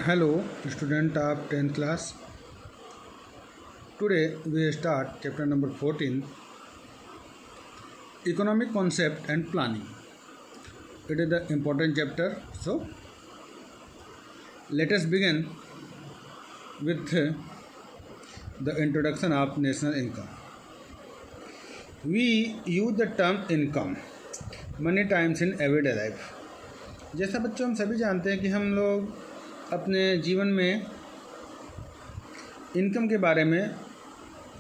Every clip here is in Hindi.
Hello, student of 10th class. Today we start chapter number 14, Economic Concept and Planning. It is the important chapter. So, let us begin with the introduction of national income. We use the term income many times in everyday life. जैसा बच्चों हम सभी जानते हैं कि हम लोग अपने जीवन में इनकम के बारे में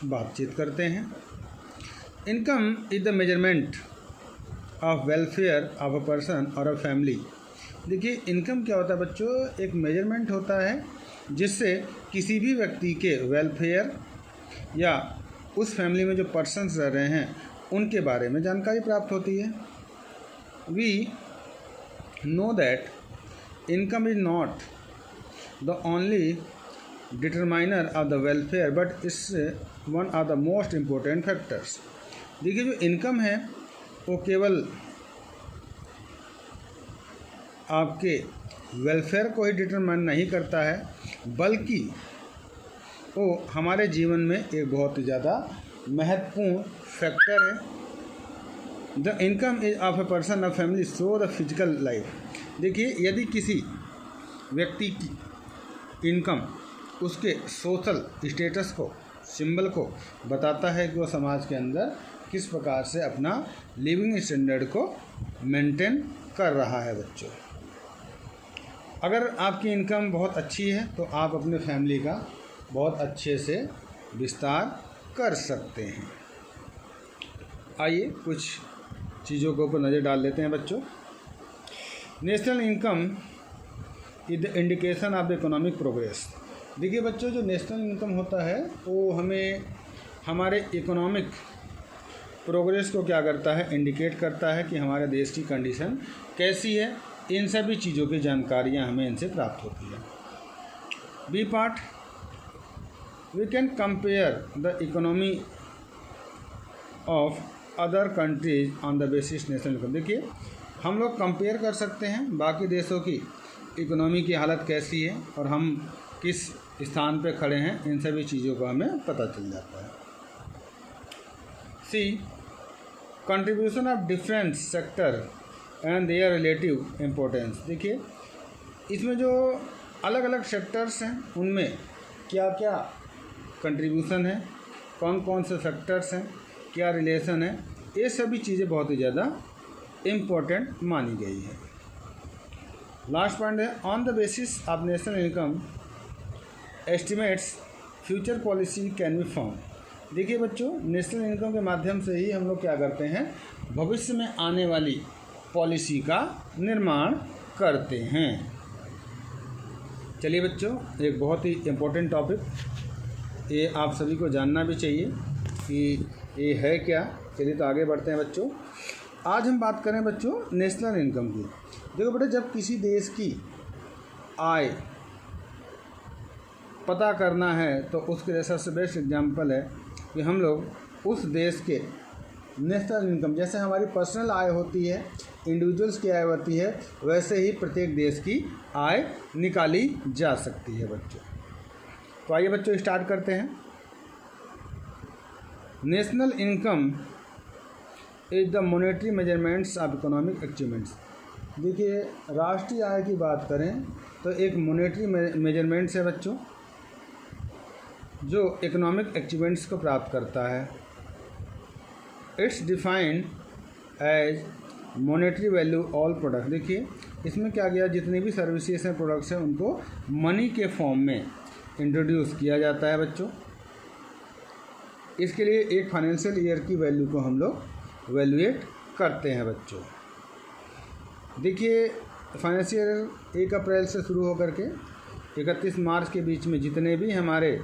बातचीत करते हैं। Income is the measurement of welfare of a person और अ फैमिली। देखिए, इनकम क्या होता है बच्चों? एक मेजरमेंट होता है जिससे किसी भी व्यक्ति के वेलफेयर या उस फैमिली में जो पर्सन्स रह रहे हैं उनके बारे में जानकारी प्राप्त होती है। We know that income is not the only determiner of the welfare but is one of the most important factors. देखिए, जो इनकम है वो केवल आपके वेलफेयर को ही डिटरमाइन नहीं करता है, बल्कि वो हमारे जीवन में एक बहुत ही ज़्यादा महत्वपूर्ण फैक्टर है। The income is of a person of family so the physical life. देखिए, यदि किसी व्यक्ति की इनकम उसके सोशल स्टेटस को, सिंबल को बताता है कि वो समाज के अंदर किस प्रकार से अपना लिविंग स्टैंडर्ड को मेंटेन कर रहा है। बच्चों, अगर आपकी इनकम बहुत अच्छी है तो आप अपने फैमिली का बहुत अच्छे से विस्तार कर सकते हैं। आइए कुछ चीज़ों के ऊपर नज़र डाल लेते हैं बच्चों। National income is the indication of the economic progress. देखिए बच्चों, जो नेशनल इनकम होता है वो हमें हमारे इकोनॉमिक प्रोग्रेस को क्या करता है? इंडिकेट करता है कि हमारे देश की कंडीशन कैसी है। इन सभी चीज़ों की जानकारियाँ हमें इनसे प्राप्त होती है। B part, we can compare the economy of other countries on the basis national income. देखिए, हम लोग कंपेयर कर सकते हैं बाकी देशों की इकोनॉमी की हालत कैसी है और हम किस स्थान पे खड़े हैं, इन सभी चीज़ों का हमें पता चल जाता है। See contribution of different sector and their relative importance. देखिए, इसमें जो अलग अलग सेक्टर्स हैं उनमें क्या क्या कंट्रीब्यूशन है, कौन कौन से फैक्टर्स हैं, क्या रिलेशन है, ये सभी चीज़ें बहुत ही ज़्यादा इम्पोर्टेंट मानी गई है। लास्ट पॉइंट है, on the basis of national income estimates future policy can be form. देखिए बच्चों, नेशनल इनकम के माध्यम से ही हम लोग क्या करते हैं? भविष्य में आने वाली पॉलिसी का निर्माण करते हैं। चलिए बच्चों, एक बहुत ही इम्पोर्टेंट टॉपिक, ये आप सभी को जानना भी चाहिए कि ये है क्या। चलिए तो आगे बढ़ते हैं बच्चों। आज हम बात करें बच्चों नेशनल इनकम की। देखो बेटा, जब किसी देश की आय पता करना है तो उसके लिए सबसे बेस्ट एग्जांपल है कि हम लोग उस देश के नेशनल इनकम, जैसे हमारी पर्सनल आय होती है, इंडिविजुअल्स की आय होती है, वैसे ही प्रत्येक देश की आय निकाली जा सकती है बच्चों। तो आइए बच्चों स्टार्ट करते हैं। National income is the monetary measurements of economic achievements. देखिए, राष्ट्रीय आय की बात करें तो एक मॉनेटरी मेजरमेंट्स है बच्चों जो इकोनॉमिक अचीवमेंट्स को प्राप्त करता है। It's defined as monetary value all product. देखिए, इसमें क्या गया, जितनी भी सर्विसेज हैं, प्रोडक्ट्स हैं, उनको मनी के फॉर्म में इंट्रोड्यूस किया जाता है बच्चों। इसके लिए एक फाइनेंशियल ईयर की वैल्यू को हम लोग वैल्यूएट करते हैं बच्चों। देखिए, फाइनेंशियल 1 अप्रैल से शुरू होकर के 31 मार्च के बीच में जितने भी हमारे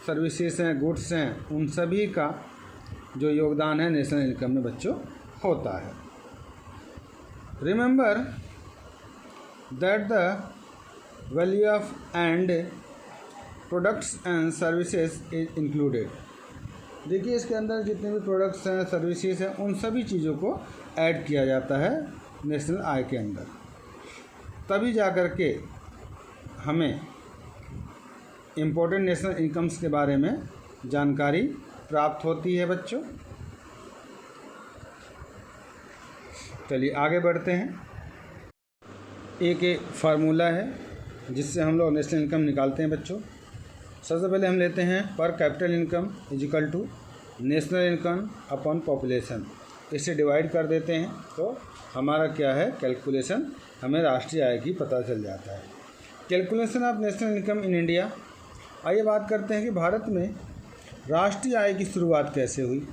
सर्विसेज हैं, गुड्स हैं, उन सभी का जो योगदान है नेशनल इनकम में बच्चों होता है। Remember that the value of and products and services is included. देखिए, इसके अंदर जितने भी प्रोडक्ट्स हैं, सर्विसेज हैं, उन सभी चीज़ों को ऐड किया जाता है नेशनल आय के अंदर। तभी जा कर के हमें इम्पोर्टेंट नेशनल इनकम्स के बारे में जानकारी प्राप्त होती है बच्चों। चलिए आगे बढ़ते हैं। एक फार्मूला है जिससे हम लोग नेशनल इनकम निकालते हैं बच्चों। सबसे पहले हम लेते हैं पर capital income is equal to national income upon population. इसे डिवाइड कर देते हैं तो हमारा क्या है कैलकुलेशन, हमें राष्ट्रीय आय की पता चल जाता है। Calculation of national income in India. आइए बात करते हैं कि भारत में राष्ट्रीय आय की शुरुआत कैसे हुई।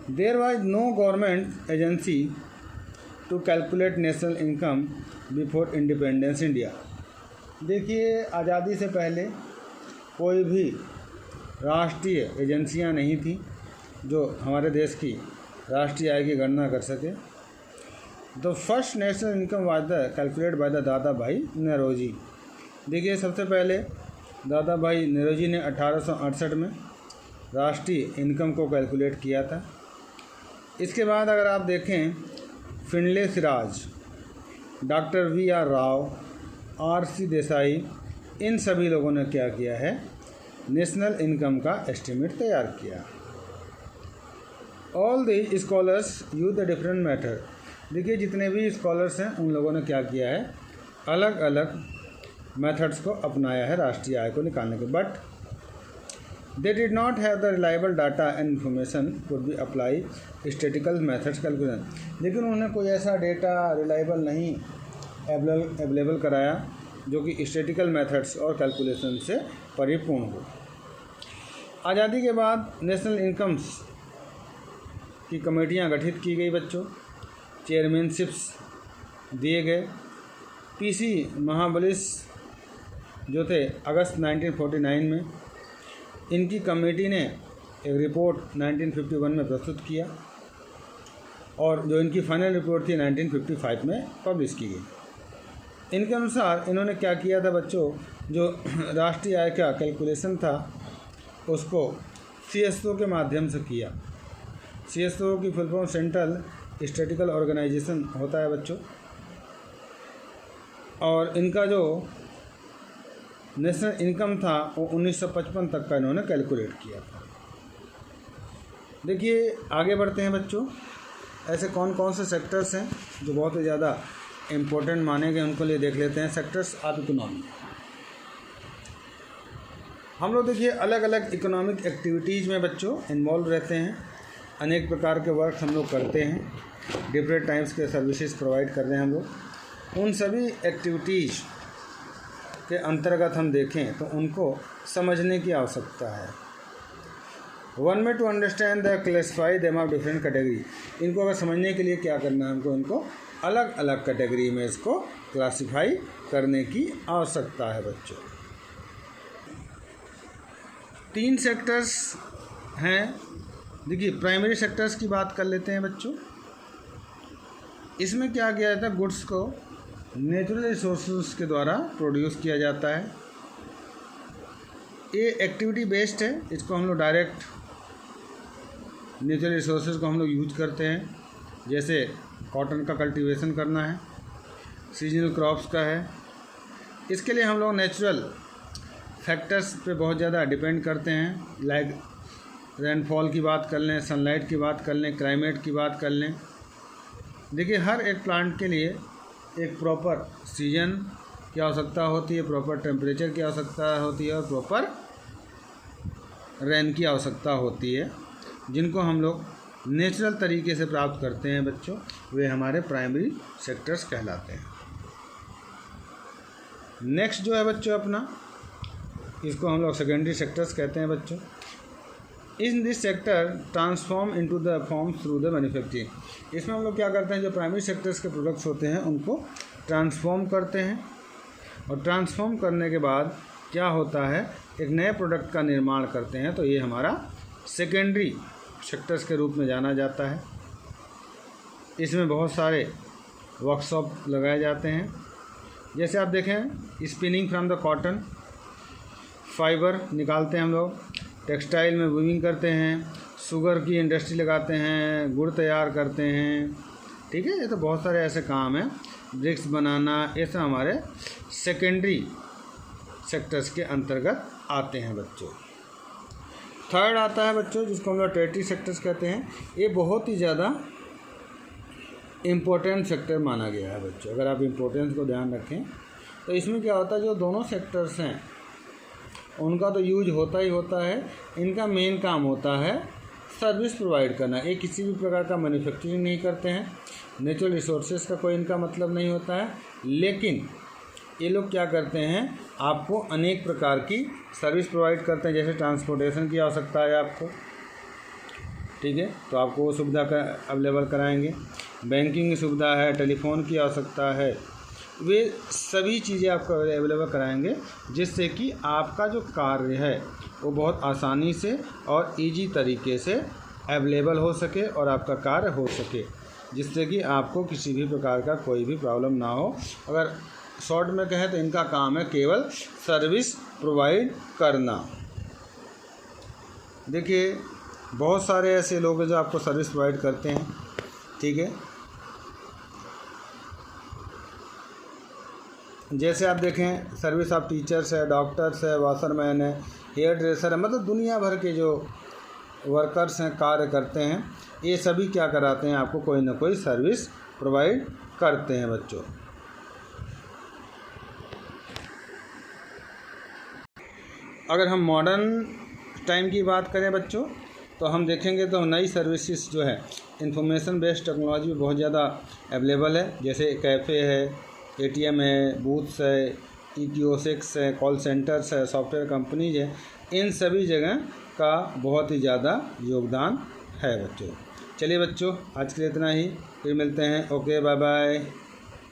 There was no government agency to calculate national income before independence India. देखिए, आज़ादी से पहले कोई भी राष्ट्रीय एजेंसियां नहीं थी जो हमारे देश की राष्ट्रीय आय की गणना कर सके। The first national income was the calculate by the दादा भाई नौरोजी। देखिए, सबसे पहले दादा भाई नौरोजी ने 1868 में राष्ट्रीय इनकम को कैलकुलेट किया था। इसके बाद अगर आप देखें Findlay Shirras, doctor V R. Rao, R.C. Desai, इन सभी लोगों ने क्या किया है नेशनल इनकम का एस्टिमेट तैयार किया। All the scholars use the different method. देखिए, जितने भी स्कॉलर्स हैं उन लोगों ने क्या किया है अलग अलग मेथड्स को अपनाया है राष्ट्रीय आय को निकालने के। But they did not have the reliable data and information could be apply statistical methods calculation. लेकिन उन्होंने कोई ऐसा डेटा रिलायबल नहीं अवेलेबल कराया जो कि स्टैटिकल मेथड्स और कैलकुलेशन से परिपूर्ण हो। आज़ादी के बाद नेशनल इनकम्स की कमेटियां गठित की गई बच्चों, चेयरमैनशिप्स दिए गए। पीसी महाबलिस जो थे अगस्त 1949 में, इनकी कमेटी ने एक रिपोर्ट 1951 में प्रस्तुत किया और जो इनकी फाइनल रिपोर्ट थी 1955 में पब्लिश की गई। इनके अनुसार इन्होंने क्या किया था बच्चों, जो राष्ट्रीय आय का कैलकुलेशन था उसको CSO के माध्यम से किया। CSO की full form central statistical organisation होता है बच्चों। और इनका जो नेशनल इनकम था वो 1955 तक का इन्होंने कैलकुलेट किया था। देखिए, आगे बढ़ते हैं बच्चों। ऐसे कौन कौन से सेक्टर्स हैं जो बहुत ही ज़्यादा इम्पोर्टेंट माने गए, उनको लिए देख लेते हैं। Sectors of economy. हम लोग देखिए अलग अलग इकोनॉमिक एक्टिविटीज़ में बच्चों इन्वॉल्व रहते हैं। अनेक प्रकार के वर्क हम लोग करते हैं, डिफरेंट टाइप्स के सर्विसेज प्रोवाइड कर रहे हैं हम लोग। उन सभी एक्टिविटीज़ के अंतर्गत हम देखें तो उनको समझने की आवश्यकता है। वन में to understand the classify them of different category. इनको अगर समझने के लिए क्या करना है हमको, इनको अलग अलग कैटेगरी में इसको क्लासीफाई करने की आवश्यकता है बच्चों। 3 सेक्टर्स हैं। देखिए, प्राइमरी सेक्टर्स की बात कर लेते हैं बच्चों। इसमें क्या किया जाता है, गुड्स को नेचुरल रिसोर्सेज के द्वारा प्रोड्यूस किया जाता है। ये एक्टिविटी बेस्ड है, इसको हम लोग डायरेक्ट नेचुरल रिसोर्सेज को हम लोग यूज करते हैं। जैसे कॉटन का कल्टीवेशन करना है, सीजनल क्रॉप्स का है। इसके लिए हम लोग नेचुरल फैक्टर्स पे बहुत ज़्यादा डिपेंड करते हैं। लाइक रेनफॉल की बात कर लें, सनलाइट की बात कर लें, क्लाइमेट की बात कर लें। देखिए, हर एक प्लांट के लिए एक प्रॉपर सीजन की आवश्यकता होती है, प्रॉपर टेम्परेचर की आवश्यकता होती है और प्रॉपर रेन की आवश्यकता होती है, जिनको हम लोग नेचुरल तरीके से प्राप्त करते हैं बच्चों। वे हमारे प्राइमरी सेक्टर्स कहलाते हैं। नेक्स्ट जो है बच्चों अपना, इसको हम लोग सेकेंडरी सेक्टर्स कहते हैं बच्चों। In this sector transform into the form through the manufacturing. इसमें हम लोग क्या करते हैं, जो प्राइमरी सेक्टर्स के प्रोडक्ट्स होते हैं उनको ट्रांसफॉर्म करते हैं और ट्रांसफॉर्म करने के बाद क्या होता है, एक नए प्रोडक्ट का निर्माण करते हैं। तो ये हमारा सेकेंडरी सेक्टर्स के रूप में जाना जाता है। इसमें बहुत सारे वर्कशॉप लगाए जाते हैं। जैसे आप देखें, spinning from the cotton, fibre निकालते हैं हम लोग, टेक्सटाइल में वीविंग करते हैं, शुगर की इंडस्ट्री लगाते हैं, गुड़ तैयार करते हैं। ठीक है, ये तो बहुत सारे ऐसे काम हैं ब्रिक्स बनाना, ये सब हमारे सेकेंडरी सेक्टर्स के अंतर्गत आते हैं बच्चों। थर्ड आता है बच्चों जिसको हम लोग टर्टियरी सेक्टर्स कहते हैं। ये बहुत ही ज़्यादा इम्पोर्टेंट सेक्टर माना गया है बच्चों। अगर आप इम्पोर्टेंस को ध्यान रखें तो इसमें क्या होता है, जो दोनों सेक्टर्स हैं उनका तो यूज होता ही होता है। इनका मेन काम होता है सर्विस प्रोवाइड करना। ये किसी भी प्रकार का मैन्युफैक्चरिंग नहीं करते हैं, नेचुरल रिसोर्सेज का कोई इनका मतलब नहीं होता है, लेकिन ये लोग क्या करते हैं, आपको अनेक प्रकार की सर्विस प्रोवाइड करते हैं। जैसे ट्रांसपोर्टेशन की आवश्यकता है आपको, ठीक है, तो आपको वो सुविधा का अवेलेबल कराएंगे। बैंकिंग की सुविधा है, टेलीफोन की आवश्यकता है, वे सभी चीज़ें आपको अवेलेबल कराएंगे, जिससे कि आपका जो कार्य है वो बहुत आसानी से और इजी तरीके से अवेलेबल हो सके और आपका कार्य हो सके, जिससे कि आपको किसी भी प्रकार का कोई भी प्रॉब्लम ना हो। अगर शॉर्ट में कहें तो इनका काम है केवल सर्विस प्रोवाइड करना। देखिए बहुत सारे ऐसे लोग हैं जो आपको सर्विस प्रोवाइड करते हैं, ठीक है। जैसे आप देखें सर्विस ऑफ टीचर्स है, डॉक्टर्स है, वाशरमैन है, हेयर ड्रेसर है, मतलब दुनिया भर के जो वर्कर्स हैं, कार्य करते हैं, ये सभी क्या कराते हैं, आपको कोई ना कोई सर्विस प्रोवाइड करते हैं बच्चों। अगर हम मॉडर्न टाइम की बात करें बच्चों तो हम देखेंगे तो नई सर्विसेज जो है इंफॉर्मेशन बेस्ड टेक्नोलॉजी में बहुत ज़्यादा अवेलेबल है। जैसे कैफ़े है, एटीएम है, बूथ्स है, कियोस्क है, कॉल सेंटर्स है, सॉफ्टवेयर कंपनीज है, इन सभी जगह का बहुत ही ज़्यादा योगदान है बच्चों। चलिए बच्चों आज के लिए इतना ही, फिर मिलते हैं। Okay, bye bye.